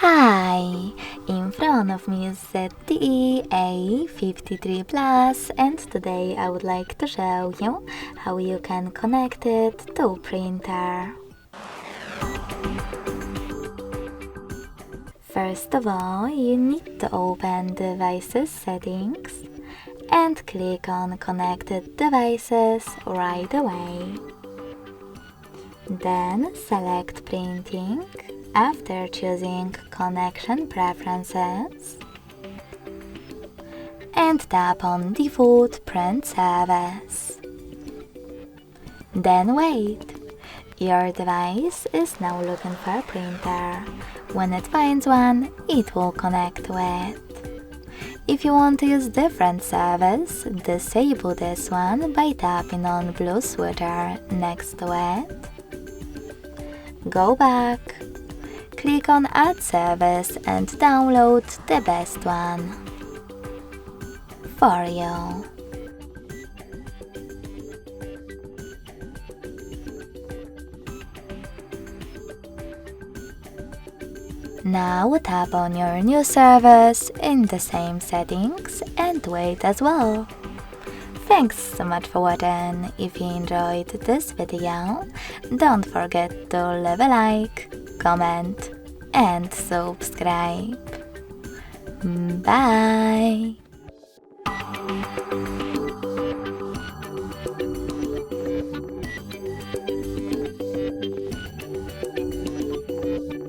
Hi! In front of me is ZTE A53 Plus, and today I would like to show you how you can connect it to printer. First of all, you need to open Devices Settings and click on Connected Devices right away. Then select Printing after choosing Connection Preferences and tap on Default Print Service. Then wait. Your device is now looking for a printer. When it finds one, it will connect to it. If you want to use different service, disable this one by tapping on blue switcher next to it. Go back, click on Add Service and download the best one for you. Now tap on your new service in the same settings and wait as well. Thanks so much for watching. If you enjoyed this video, don't forget to leave a like, comment and subscribe. Bye!